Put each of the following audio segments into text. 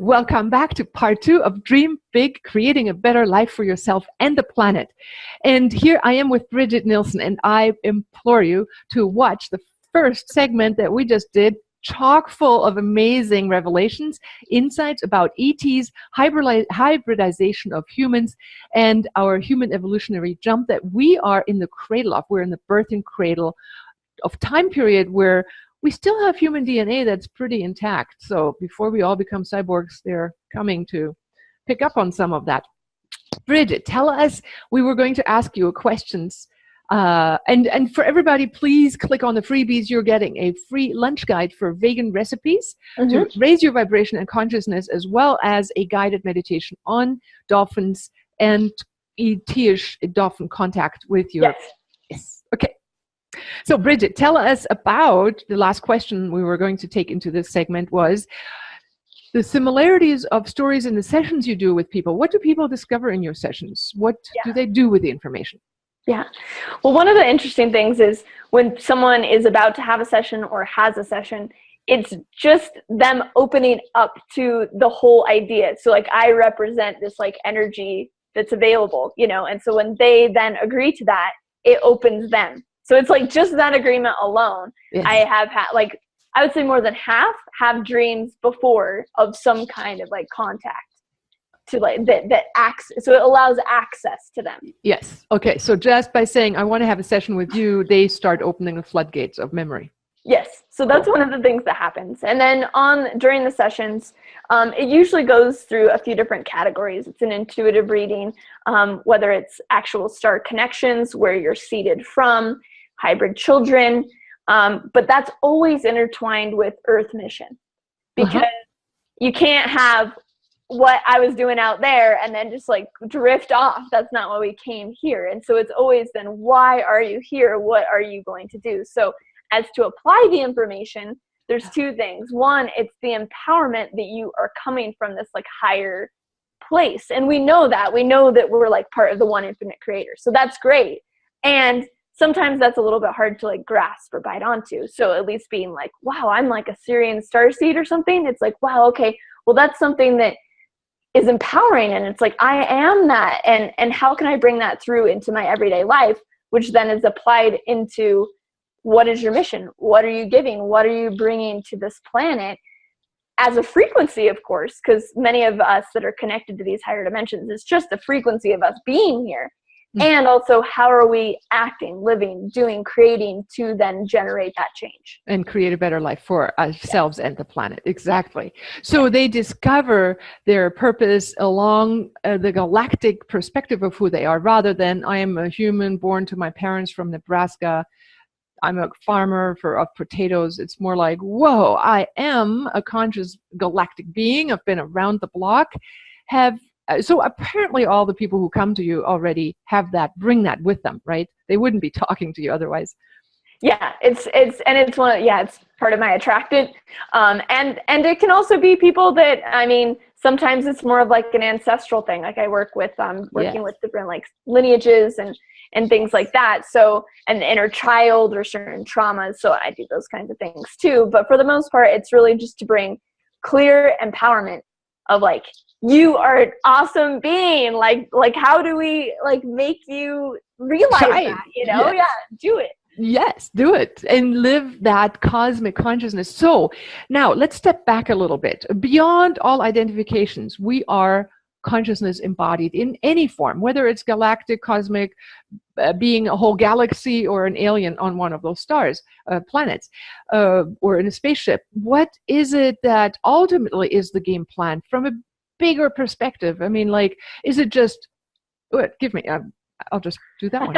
welcome back to part 2 of Dream Big, Creating a Better Life for Yourself and the Planet. And here I am with Bridget Nielsen, and I implore you to watch the first segment that we just did, chock full of amazing revelations, insights about ET's hybridization of humans, and our human evolutionary jump that we are in the cradle of. We're in the birthing cradle of time period where we still have human DNA that's pretty intact. So before we all become cyborgs, they're coming to pick up on some of that. Bridget, tell us, we were going to ask you questions. And for everybody, please click on the freebies. You're getting a free lunch guide for vegan recipes to raise your vibration and consciousness, as well as a guided meditation on dolphins and ET-ish dolphin contact with your... Yes. Okay. So Bridget, tell us about the last question we were going to take into this segment was the similarities of stories in the sessions you do with people. What do people discover in your sessions? What do they do with the information? Yeah. Well, one of the interesting things is when someone is about to have a session or has a session, it's just them opening up to the whole idea. So like I represent this like energy that's available, you know, and so when they then agree to that, it opens them. So it's like just that agreement alone. Yes. I have had, like, I would say more than half have dreams before of some kind of like contact to like that acts. So it allows access to them. Yes. Okay. So just by saying, I want to have a session with you, they start opening the floodgates of memory. Yes. So that's one of the things that happens. And then during the sessions, it usually goes through a few different categories. It's an intuitive reading, whether it's actual star connections, where you're seeded from, hybrid children, but that's always intertwined with Earth mission, because you can't have what I was doing out there and then just like drift off. That's not why we came here. And so it's always then, why are you here? What are you going to do? So as to apply the information, there's two things. One, it's the empowerment that you are coming from this like higher place. And we know that we're like part of the one infinite creator. So that's great. And sometimes that's a little bit hard to like grasp or bite onto. So at least being like, wow, I'm like a Syrian starseed or something. It's like, wow, okay, well, that's something that is empowering. And it's like, I am that. And how can I bring that through into my everyday life, which then is applied into what is your mission? What are you giving? What are you bringing to this planet as a frequency, of course, because many of us that are connected to these higher dimensions, it's just the frequency of us being here. And also, how are we acting, living, doing, creating to then generate that change? And create a better life for ourselves and the planet. Exactly. So they discover their purpose along the galactic perspective of who they are, rather than I am a human born to my parents from Nebraska. I'm a farmer of potatoes. It's more like, whoa, I am a conscious galactic being. I've been around the block. So apparently all the people who come to you already bring that with them, right? They wouldn't be talking to you otherwise. Yeah, it's part of my attractant. And it can also be people that, I mean, sometimes it's more of like an ancestral thing. Like I work with, working with different like lineages and things like that. So, an inner child or certain traumas. So I do those kinds of things too. But for the most part, it's really just to bring clear empowerment of like, you are an awesome being. Like how do we like make you realize that, you know? Yes. Yeah, do it. Yes, do it and live that cosmic consciousness. So now let's step back a little bit. Beyond all identifications, we are consciousness embodied in any form, whether it's galactic, cosmic, being a whole galaxy or an alien on one of those stars, planets, or in a spaceship. What is it that ultimately is the game plan from a bigger perspective? I mean, like, is it just, give me, I'll just do that one.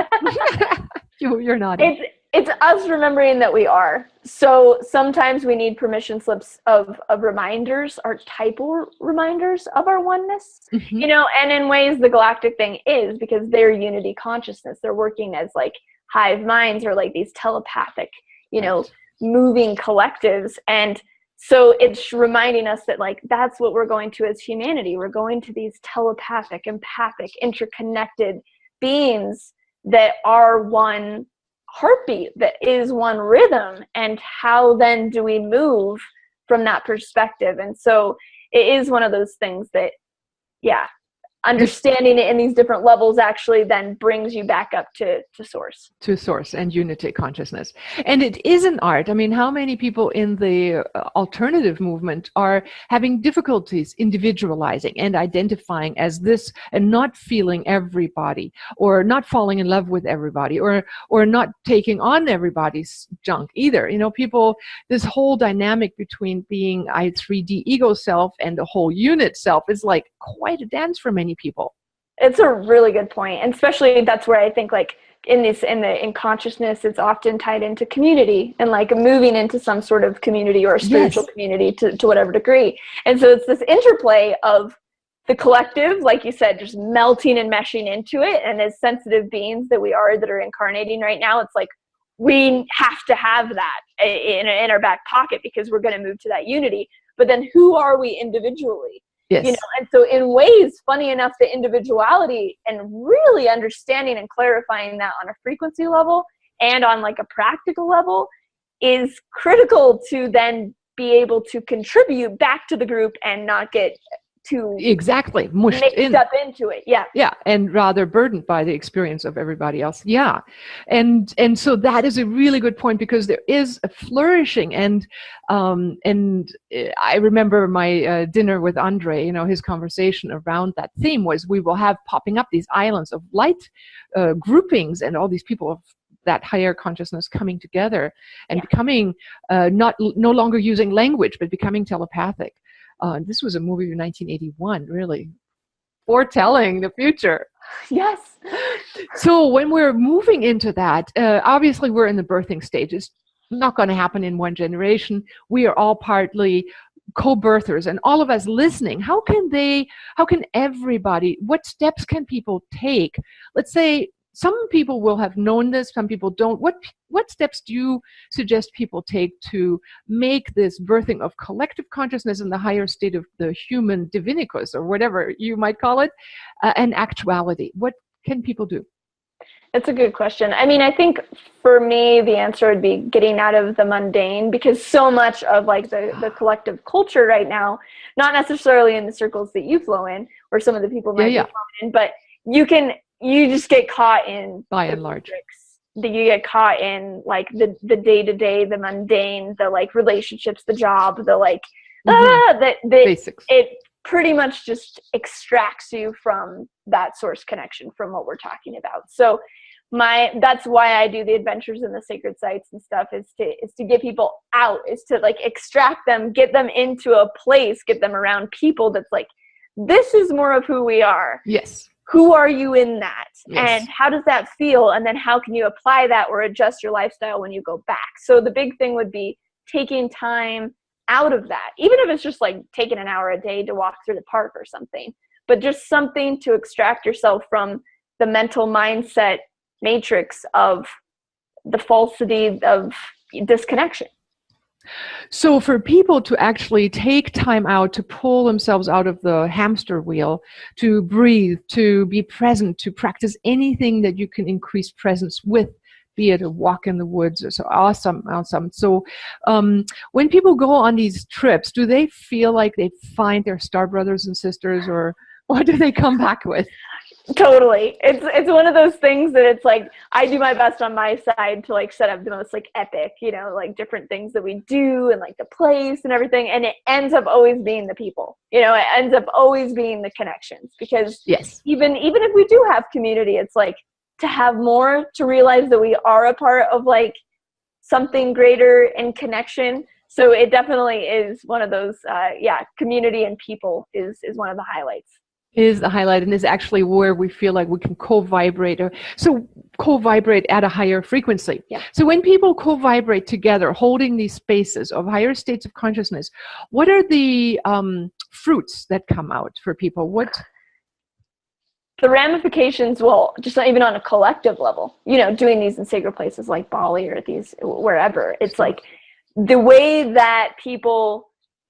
You're nodding. It's us remembering that we are. So sometimes we need permission slips of reminders, archetypal reminders of our oneness, you know, and in ways the galactic thing is because they're unity consciousness. They're working as like hive minds or like these telepathic, you know, moving collectives. And so it's reminding us that like, that's what we're going to as humanity. We're going to these telepathic, empathic, interconnected beings that are one heartbeat, that is one rhythm. And how then do we move from that perspective? And so it is one of those things that, yeah, understanding it in these different levels actually then brings you back up to source. To source and unity consciousness. And it is an art. I mean, how many people in the alternative movement are having difficulties individualizing and identifying as this and not feeling everybody, or not falling in love with everybody, or not taking on everybody's junk either. You know, people, this whole dynamic between being I 3D ego self and the whole unit self is like quite a dance for many people. It's a really good point. And especially that's where I think like in consciousness, it's often tied into community and like moving into some sort of community or a spiritual community to whatever degree. And so it's this interplay of the collective, like you said, just melting and meshing into it. And as sensitive beings that we are, that are incarnating right now, it's like we have to have that in our back pocket because we're going to move to that unity. But then who are we individually? Yes. You know, and so in ways, funny enough, the individuality and really understanding and clarifying that on a frequency level and on like a practical level is critical to then be able to contribute back to the group and not get too mushed in. Up into it. Yeah, and rather burdened by the experience of everybody else. And so that is a really good point, because there is a flourishing, and I remember my dinner with Andre, you know, his conversation around that theme was we will have popping up these islands of light groupings, and all these people of that higher consciousness coming together and becoming no longer using language, but becoming telepathic. This was a movie from 1981, really foretelling the future. Yes. So when we're moving into that, obviously we're in the birthing stage. It's not going to happen in one generation. We are all partly co-birthers, and all of us listening, how can everybody, what steps can people take? Let's say some people will have known this, some people don't. What steps do you suggest people take to make this birthing of collective consciousness in the higher state of the human divinicus, or whatever you might call it, an actuality? What can people do? That's a good question. I mean, I think for me, the answer would be getting out of the mundane, because so much of like the collective culture right now, not necessarily in the circles that you flow in, or some of the people might be flowing in, but you just get caught in, by and large, that you get caught in like the day-to-day, the mundane, the like relationships, the job, the like basics. It pretty much just extracts you from that source connection, from what we're talking about. So that's why I do the adventures in the sacred sites and stuff, is to get people out, is to like extract them, get them into a place, get them around people that's like, this is more of who we are. Yes. Who are you in that? Yes. And how does that feel? And then how can you apply that or adjust your lifestyle when you go back? So the big thing would be taking time out of that, even if it's just like taking an hour a day to walk through the park or something, but just something to extract yourself from the mental mindset matrix of the falsity of disconnection. So for people to actually take time out to pull themselves out of the hamster wheel, to breathe, to be present, to practice anything that you can increase presence with, be it a walk in the woods or so. Awesome. So when people go on these trips, do they feel like they find their star brothers and sisters, or what do they come back with? Totally. It's one of those things that it's like, I do my best on my side to like set up the most like epic, you know, like different things that we do and like the place and everything. And it ends up always being the people, you know, it ends up always being the connections, because even if we do have community, it's like to have more, to realize that we are a part of like something greater in connection. So it definitely is one of those, community and people is one of the highlights. Is the highlight, and is actually where we feel like we can co-vibrate, or so co-vibrate at a higher frequency. Yeah. So when people co-vibrate together, holding these spaces of higher states of consciousness, what are the fruits that come out for people? What the ramifications? Well, just not even on a collective level, you know, doing these in sacred places like Bali or these wherever, it's like the way that people,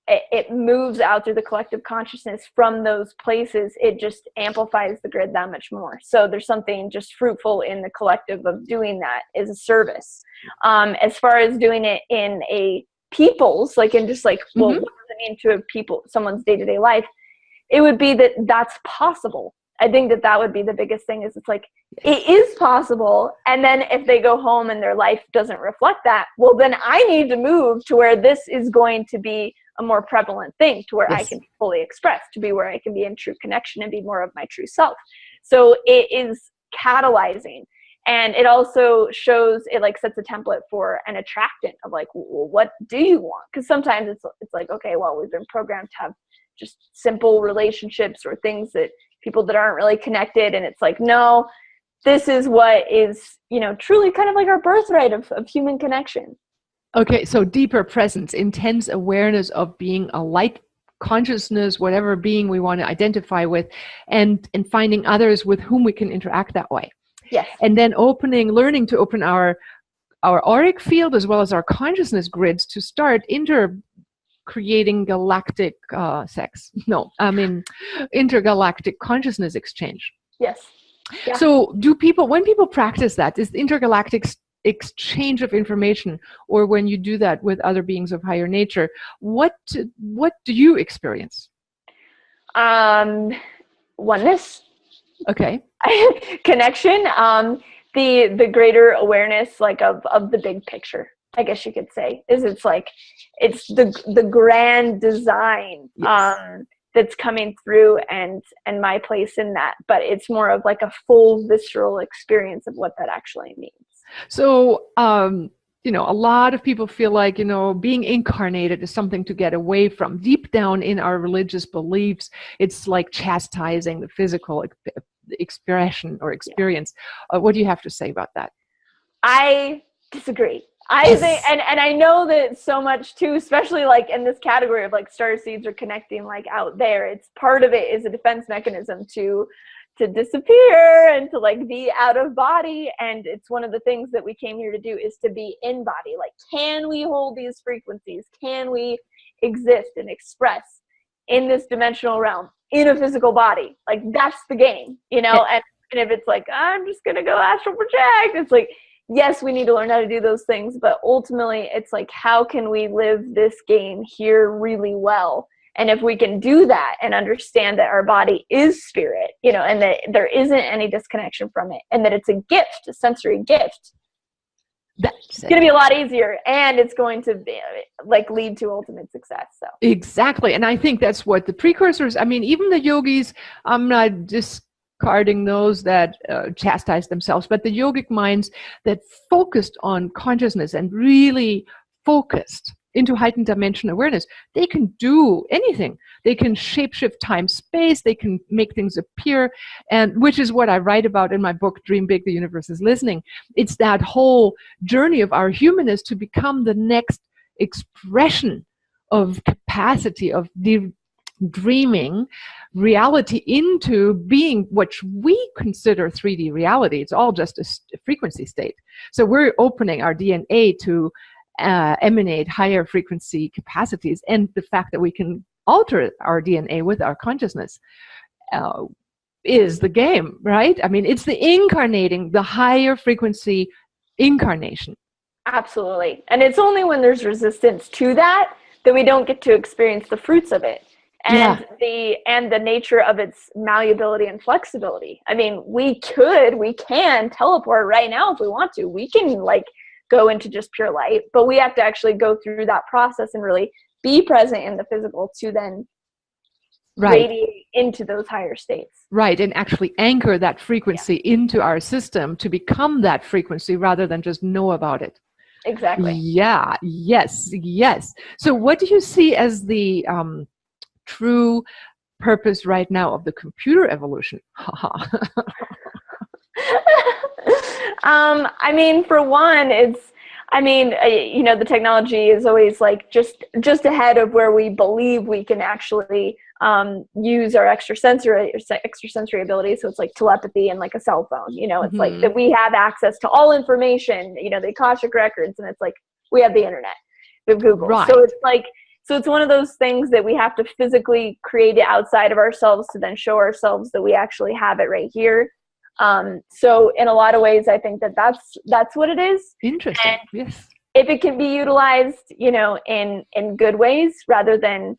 it moves out through the collective consciousness from those places, it just amplifies the grid that much more. So there's something just fruitful in the collective of doing that as a service. As far as doing it in a people's, like in just like, well, what does it mean to someone's day-to-day life, it would be that that's possible. I think that would be the biggest thing, is it's like, it is possible. And then if they go home and their life doesn't reflect that, well, then I need to move to where this is going to be a more prevalent thing, to where I can fully express, to be where I can be in true connection and be more of my true self. So it is catalyzing. And it also shows, it like sets a template for an attractant of like, well, what do you want? Because sometimes it's like, okay, well, we've been programmed to have just simple relationships or things that people that aren't really connected. And it's like, no, this is what is, truly kind of like our birthright of human connection. Okay, so deeper presence, intense awareness of being a light consciousness, whatever being we want to identify with, and finding others with whom we can interact that way. Yes. And then learning to open our auric field as well as our consciousness grids to start creating galactic intergalactic consciousness exchange. Yes. Yeah. So when people practice that, is the intergalactic exchange of information, or when you do that with other beings of higher nature, what do you experience? Oneness. Okay. Connection. The greater awareness, like of the big picture, I guess you could say, is it's the grand design that's coming through, and my place in that. But it's more of like a full visceral experience of what that actually means. So, a lot of people feel like, being incarnated is something to get away from. Deep down in our religious beliefs, it's like chastising the physical expression or experience. What do you have to say about that? I disagree. I think, and I know that so much too, especially like in this category of like star seeds are connecting like out there. It's part of it is a defense mechanism to disappear and to like be out of body. And it's one of the things that we came here to do, is to be in body. Like, can we hold these frequencies? Can we exist and express in this dimensional realm in a physical body? Like, that's the game, and if it's like, I'm just going to go astral project, it's like, yes, we need to learn how to do those things, but ultimately it's like, how can we live this game here really well? And if we can do that and understand that our body is spirit, and that there isn't any disconnection from it, and that it's a gift, a sensory gift, it's going to be a lot easier, and it's going to be, lead to ultimate success. So exactly. And I think that's what the precursors, even the yogis, I'm not discarding those that chastise themselves, but the yogic minds that focused on consciousness and really focused into heightened dimension awareness, they can do anything. They can shapeshift time, space, they can make things appear, and which is what I write about in my book, Dream Big, the Universe is Listening. It's that whole journey of our humanness to become the next expression of capacity of dreaming reality into being what we consider 3D reality. It's all just a frequency state. So we're opening our DNA to emanate higher frequency capacities, and the fact that we can alter our DNA with our consciousness is the game, right? It's the incarnating, the higher frequency incarnation. Absolutely. And it's only when there's resistance to that we don't get to experience the fruits of it, and the nature of its malleability and flexibility. We can teleport right now if we want to. We can go into just pure light, but we have to actually go through that process and really be present in the physical to then radiate into those higher states. Right, and actually anchor that frequency into our system to become that frequency rather than just know about it. Exactly. Yeah, yes. So what do you see as the true purpose right now of the computer evolution? For one, it's, the technology is always just ahead of where we believe we can actually use our extrasensory abilities. So it's like telepathy and like a cell phone, it's like that we have access to all information, the Akashic records, and it's like we have the internet, we have Google. Right. So it's one of those things that we have to physically create it outside of ourselves to then show ourselves that we actually have it right here. So in a lot of ways, I think that's what it is. Interesting. And yes. If it can be utilized, in good ways rather than,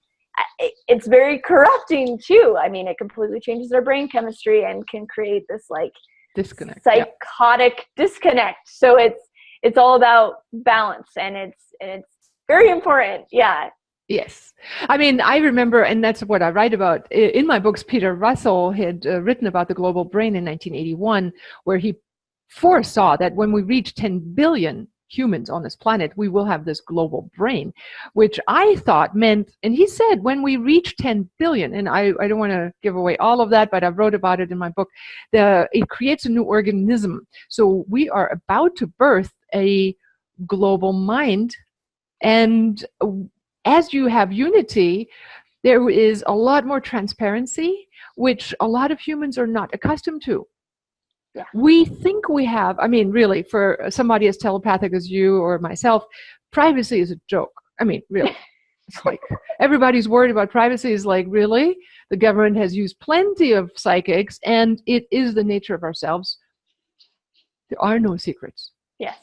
it's very corrupting too. I mean, it completely changes their brain chemistry and can create this like disconnect, psychotic disconnect. So it's all about balance, and it's very important. Yeah. Yes. I mean, I remember, and that's what I write about in my books. Peter Russell had written about the global brain in 1981, where he foresaw that when we reach 10 billion humans on this planet, we will have this global brain, which I thought meant, and he said, when we reach 10 billion, and I don't want to give away all of that, but I wrote about it in my book, it creates a new organism. So we are about to birth a global mind, and as you have unity, there is a lot more transparency, which a lot of humans are not accustomed to. Yeah. We think we have, I mean, really, for somebody as telepathic as you or myself, privacy is a joke. I mean, really. It's like everybody's worried about privacy. Is like, really? The government has used plenty of psychics, and it is the nature of ourselves. There are no secrets. Yes.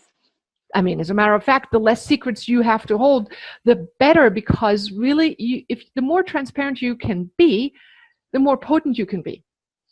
I mean, as a matter of fact, the less secrets you have to hold, the better, because really, if the more transparent you can be, the more potent you can be.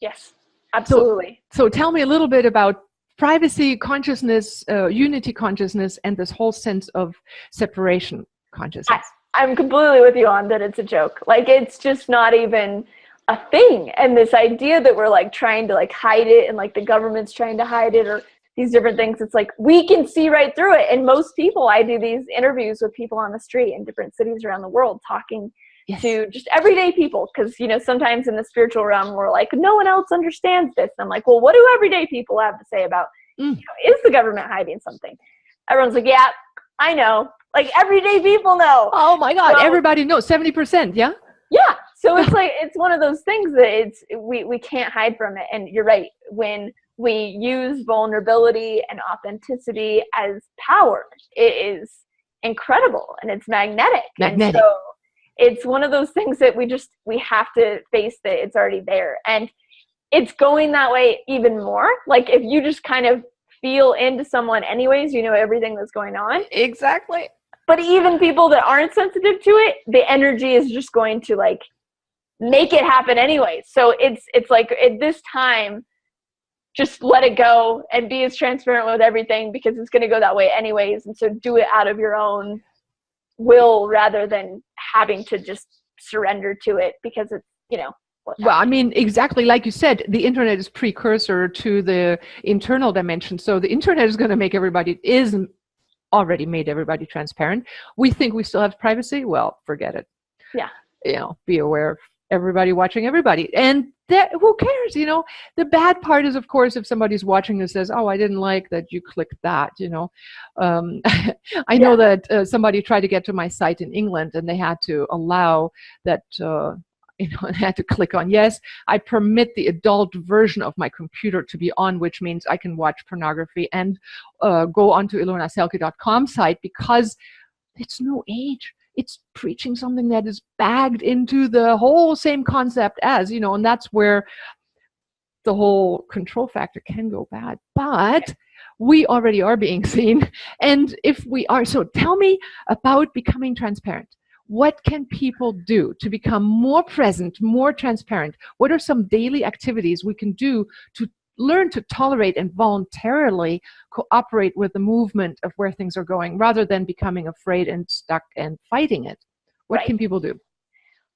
Yes, absolutely. So tell me a little bit about privacy consciousness, unity consciousness, and this whole sense of separation consciousness. I'm completely with you on that. It's a joke. Like, it's just not even a thing. And this idea that we're like trying to like hide it, and like the government's trying to hide it, or these different things, it's like we can see right through it. And most people, I do these interviews with people on the street in different cities around the world, talking to just everyday people, because you know, sometimes in the spiritual realm we're like, no one else understands this. And I'm like, well, what do everyday people have to say about you know, is the government hiding something? Everyone's like, yeah, I know. Like, everyday people know. Oh my God, so, everybody knows. 70%, yeah. So it's like, it's one of those things that we can't hide from it. And you're right, when we use vulnerability and authenticity as power, it is incredible, and it's magnetic. And so it's one of those things that we have to face that it's already there. And it's going that way even more. Like, if you just kind of feel into someone anyways, you know everything that's going on. Exactly. But even people that aren't sensitive to it, the energy is just going to like make it happen anyway. So it's like, at this time, just let it go and be as transparent with everything, because it's going to go that way anyways. And so do it out of your own will, rather than having to just surrender to it, because it's, you know. Well, I mean, exactly like you said, the internet is precursor to the internal dimension. So the internet is going to make already made everybody transparent. We think we still have privacy. Well, forget it. Yeah. You know, be aware of everybody watching everybody. And that, who cares? You know, the bad part is, of course, if somebody's watching and says, oh, I didn't like that you clicked that, you know. I know that somebody tried to get to my site in England, and they had to allow that, you know, I had to click on, yes, I permit the adult version of my computer to be on, which means I can watch pornography and go onto ilonaselke.com site, because it's no age. It's preaching something that is bagged into the whole same concept as, you know, and that's where the whole control factor can go bad. But we already are being seen. And if we are, so tell me about becoming transparent. What can people do to become more present, more transparent? What are some daily activities we can do to learn to tolerate and voluntarily cooperate with the movement of where things are going, rather than becoming afraid and stuck and fighting it? What can people do?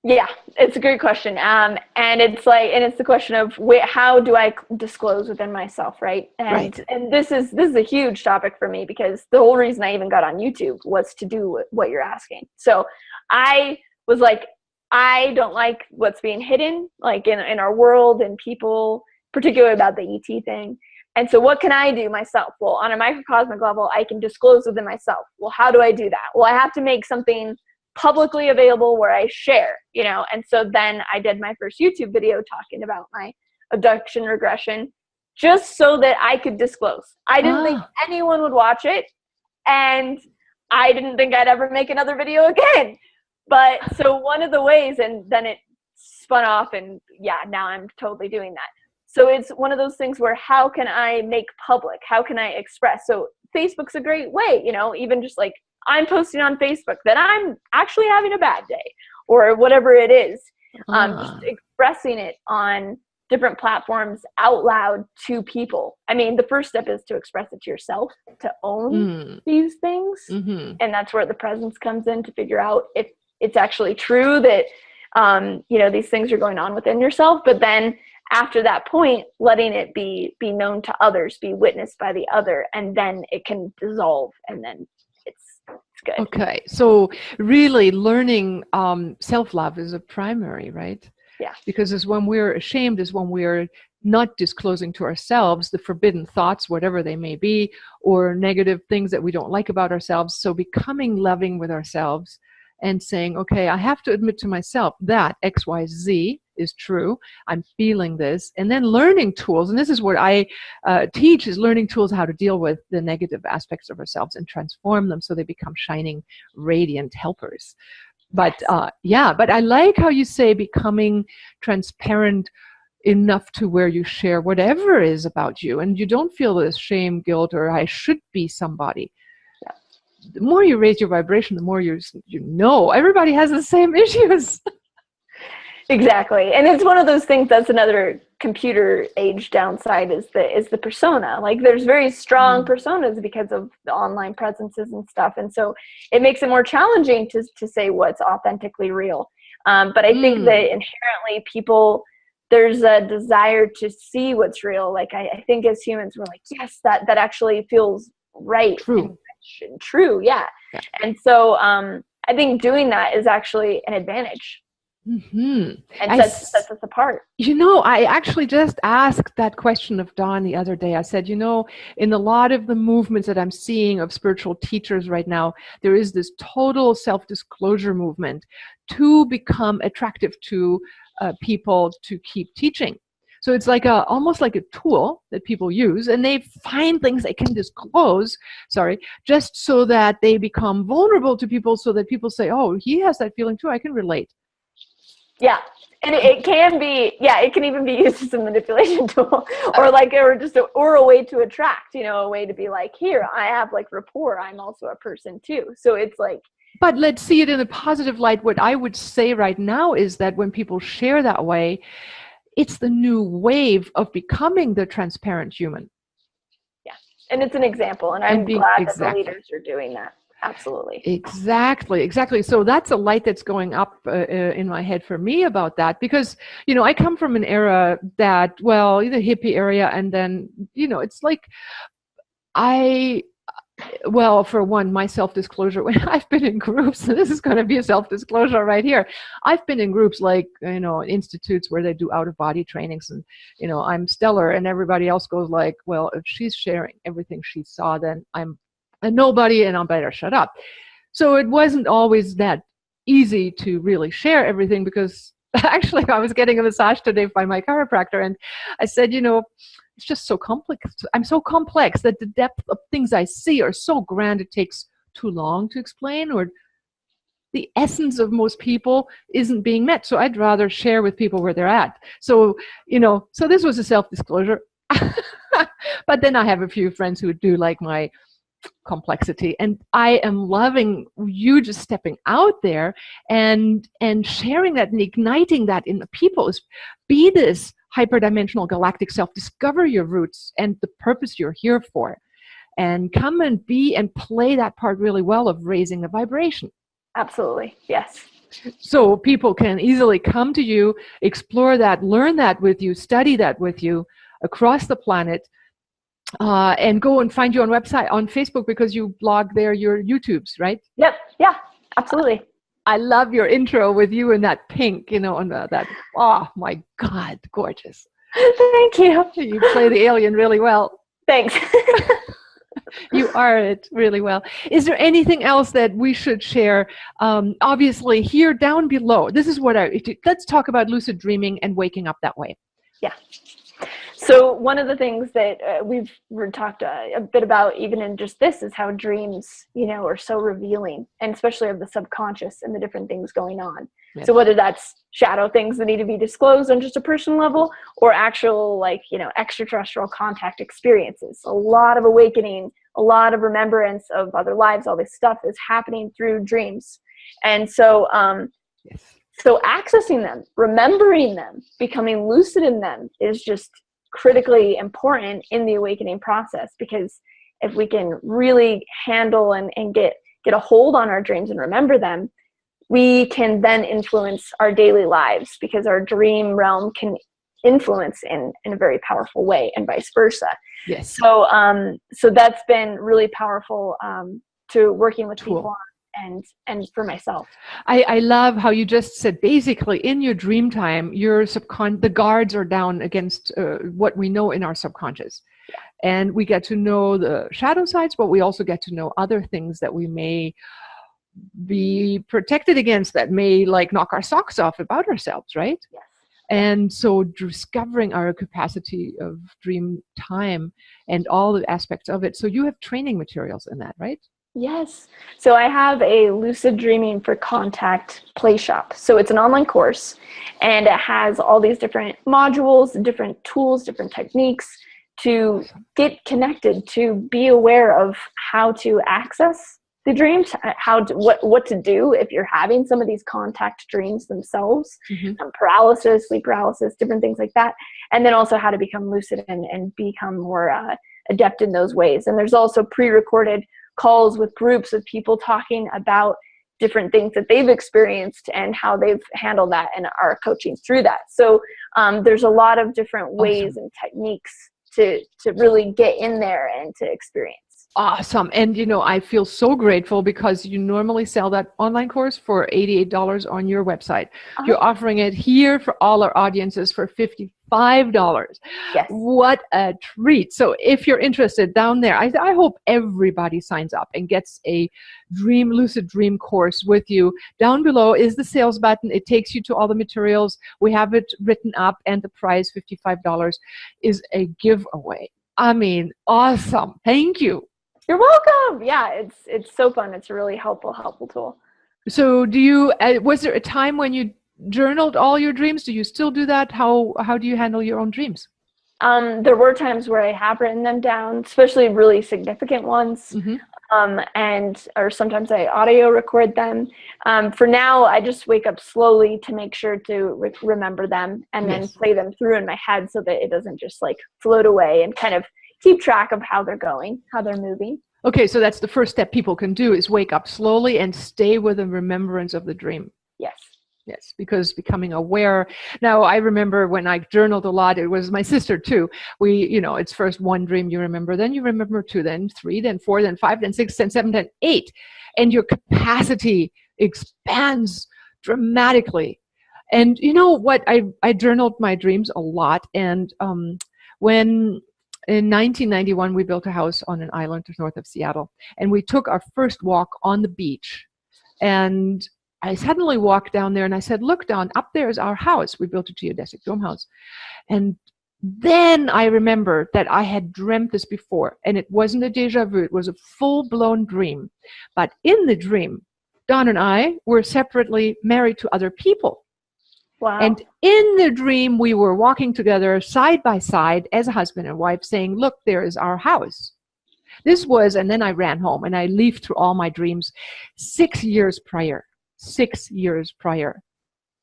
Yeah, it's a great question. And it's like, and it's the question of how do I disclose within myself, right? And this is a huge topic for me, because the whole reason I even got on YouTube was to do what you're asking. So I was like, I don't like what's being hidden, like in our world, and people, particularly about the ET thing. And so what can I do myself? Well, on a microcosmic level, I can disclose within myself. Well, how do I do that? Well, I have to make something publicly available where I share, you know. And so then I did my first YouTube video talking about my abduction regression, just so that I could disclose. I didn't think anyone would watch it, and I didn't think I'd ever make another video again. But so one of the ways, and then it spun off, and yeah, now I'm totally doing that. So it's one of those things where, how can I make public? How can I express? So Facebook's a great way, you know, even just like, I'm posting on Facebook that I'm actually having a bad day, or whatever it is. Just expressing it on different platforms out loud to people. I mean, the first step is to express it to yourself, to own these things. And that's where the presence comes in, to figure out if it's actually true that, these things are going on within yourself. But then after that point, letting it be known to others, be witnessed by the other, and then it can dissolve, and then it's good. Okay. So really learning self-love is a primary, right? Yeah. Because it's when we're ashamed, is when we're not disclosing to ourselves the forbidden thoughts, whatever they may be, or negative things that we don't like about ourselves. So becoming loving with ourselves and saying, okay, I have to admit to myself that X, Y, Z is true. I'm feeling this. And then learning tools. And this is what I teach, is learning tools how to deal with the negative aspects of ourselves and transform them so they become shining, radiant helpers. But but I like how you say becoming transparent enough to where you share whatever is about you, and you don't feel this shame, guilt, or I should be somebody. Yeah. The more you raise your vibration, the more you know everybody has the same issues. Exactly. And it's one of those things, that's another computer age downside, is the persona. Like, there's very strong personas because of the online presences and stuff. And so it makes it more challenging to say what's authentically real. But I think that inherently people, there's a desire to see what's real. Like, I think as humans, we're like, yes, that actually feels right. True. And true. Yeah. And so I think doing that is actually an advantage. And sets us apart. I actually just asked that question of Dawn the other day. I said, in a lot of the movements that I'm seeing of spiritual teachers right now, there is this total self-disclosure movement to become attractive to people to keep teaching. So it's like almost like a tool that people use, and they find things they can disclose, just so that they become vulnerable to people, so that people say, oh, he has that feeling too, I can relate. Yeah. And it can be, it can even be used as a manipulation tool, or a way to attract, a way to be like, here, I have like rapport. I'm also a person too. So it's like. But let's see it in a positive light. What I would say right now is that when people share that way, it's the new wave of becoming the transparent human. Yeah. And it's an example. And I'm glad that the leaders are doing that. Absolutely. Exactly. So that's a light that's going up in my head for me about that, because, I come from an era that, the hippie area, and then, it's like for one, my self-disclosure, when I've been in groups, and this is going to be a self-disclosure right here, I've been in groups like, institutes where they do out-of-body trainings, and, I'm stellar, and everybody else goes like, well, if she's sharing everything she saw, then I'm a nobody and I better shut up. So it wasn't always that easy to really share everything, because actually I was getting a massage today by my chiropractor, and I said, it's just so complex. I'm so complex that the depth of things I see are so grand it takes too long to explain, or the essence of most people isn't being met. So I'd rather share with people where they're at. So, so this was a self-disclosure. But then I have a few friends who do like my complexity, and I am loving you just stepping out there and sharing that and igniting that in the people. Is be this hyperdimensional galactic self, discover your roots and the purpose you're here for, and come and be and play that part really well of raising the vibration. Absolutely. Yes. So people can easily come to you, explore that, learn that with you, study that with you across the planet. And go and find you on Facebook, because you blog there your YouTubes, right? Yep. Yeah, absolutely. I love your intro with you in that pink, on that. Oh my God, gorgeous. Thank you. You play the alien really well. Thanks. You are it really well. Is there anything else that we should share? Obviously, here down below, this is what let's talk about lucid dreaming and waking up that way. Yeah. So one of the things that we've talked a bit about, even in just this, is how dreams, are so revealing, and especially of the subconscious and the different things going on. Yes. So whether that's shadow things that need to be disclosed on just a personal level, or actual extraterrestrial contact experiences, a lot of awakening, a lot of remembrance of other lives, all this stuff is happening through dreams. And so, yes. So accessing them, remembering them, becoming lucid in them is just critically important in the awakening process, because if we can really handle and get a hold on our dreams and remember them, we can then influence our daily lives, because our dream realm can influence in a very powerful way, and vice versa. Yes. So so that's been really powerful to working with people and for myself. I love how you just said, basically in your dream time, the guards are down against what we know in our subconscious. And we get to know the shadow sides, but we also get to know other things that we may be protected against, that may like knock our socks off about ourselves, right? Yes. And so discovering our capacity of dream time and all the aspects of it. So you have training materials in that, right? Yes. So I have a Lucid Dreaming for Contact play shop. So it's an online course, and it has all these different modules, different tools, different techniques to get connected, to be aware of how to access the dreams, what to do if you're having some of these contact dreams themselves, paralysis, sleep paralysis, different things like that. And then also how to become lucid and become more adept in those ways. And there's also pre-recorded calls with groups of people talking about different things that they've experienced and how they've handled that and are coaching through that. So there's a lot of different ways and techniques to really get in there and to experience. Awesome. And, you know, I feel so grateful because you normally sell that online course for $88 on your website. You're offering it here for all our audiences for $55. Yes. What a treat. So if you're interested down there, I hope everybody signs up and gets a lucid dream course with you. Down below is the sales button. It takes you to all the materials. We have it written up, and the price, $55, is a giveaway. I mean, awesome. Thank you. You're welcome. Yeah, it's so fun. It's a really helpful tool. So was there a time when you journaled all your dreams? Do you still do that? How do you handle your own dreams? There were times where I have written them down, especially really significant ones. Or sometimes I audio record them. For now, I just wake up slowly to make sure to remember them, and then play them through in my head so that it doesn't just like float away, and kind of keep track of how they're going, how they're moving. Okay, so that's the first step people can do, is wake up slowly and stay with the remembrance of the dream. Yes. Yes, because becoming aware. Now, I remember when I journaled a lot, it was my sister too. It's first one dream you remember, then you remember two, then three, then four, then five, then six, then seven, then eight. And your capacity expands dramatically. And you know what? I journaled my dreams a lot. And when in 1991, we built a house on an island north of Seattle. And we took our first walk on the beach. And I suddenly walked down there and I said, look, Don, up there is our house. We built a geodesic dome house. And then I remembered that I had dreamt this before, and it wasn't a deja vu. It was a full-blown dream. But in the dream, Don and I were separately married to other people. Wow. And in the dream, we were walking together side by side as a husband and wife, saying, look, there is our house. And then I ran home and I leafed through all my dreams. 6 years prior,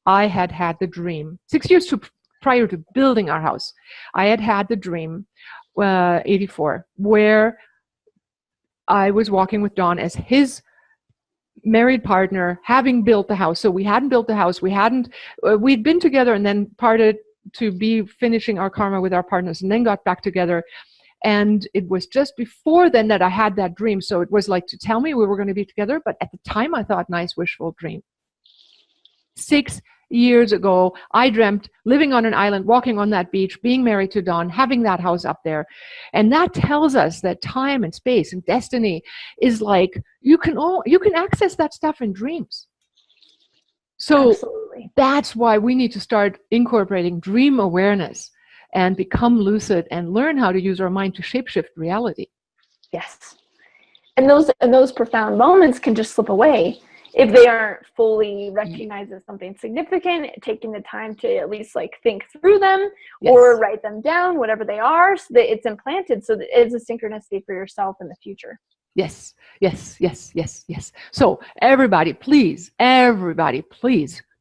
I had the dream. 6 years prior to building our house, I had the dream, 84, where I was walking with Don as his married partner, having built the house. So we hadn't built the house. We'd been together and then parted to be finishing our karma with our partners, and then got back together. And it was just before then that I had that dream. So it was like to tell me we were going to be together. But at the time I thought, nice, wishful dream. 6 years ago, I dreamt living on an island, walking on that beach, being married to Don, having that house up there. And that tells us that time and space and destiny is like, you can access that stuff in dreams. So Absolutely. That's why we need to start incorporating dream awareness and become lucid and learn how to use our mind to shapeshift reality. Yes. And those profound moments can just slip away if they aren't fully recognized as something significant, taking the time to at least like think through them or write them down, whatever they are, so that it's implanted, so that it's a synchronicity for yourself in the future. Yes. So everybody, please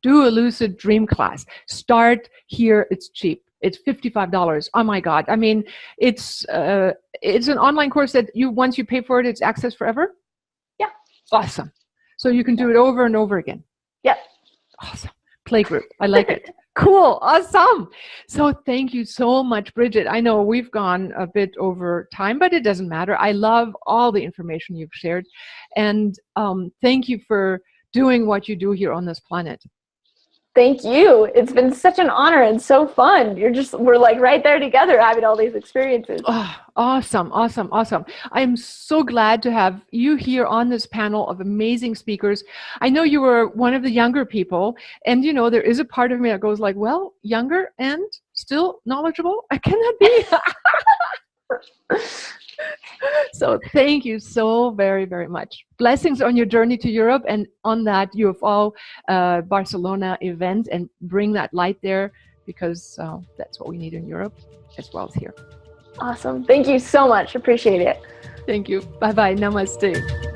Do a lucid dream class. Start here. It's cheap. It's $55. Oh my God. I mean, it's an online course that once you pay for it, it's access forever. Yeah. Awesome. So you can do it over and over again. Yep. Awesome. Playgroup. I like it. Cool. Awesome. So thank you so much, Bridget. I know we've gone a bit over time, but it doesn't matter. I love all the information you've shared. And thank you for doing what you do here on this planet. Thank you. It's been such an honor and so fun. We're like right there together having all these experiences. Oh, awesome, awesome, awesome. I'm so glad to have you here on this panel of amazing speakers. I know you were one of the younger people, and you know, there is a part of me that goes like, well, younger and still knowledgeable? I cannot be. So thank you so very, very much. Blessings on your journey to Europe and on that UFO Barcelona event, and bring that light there, because that's what we need in Europe as well as here. Awesome. Thank you so much. Appreciate it. Thank you. Bye-bye. Namaste.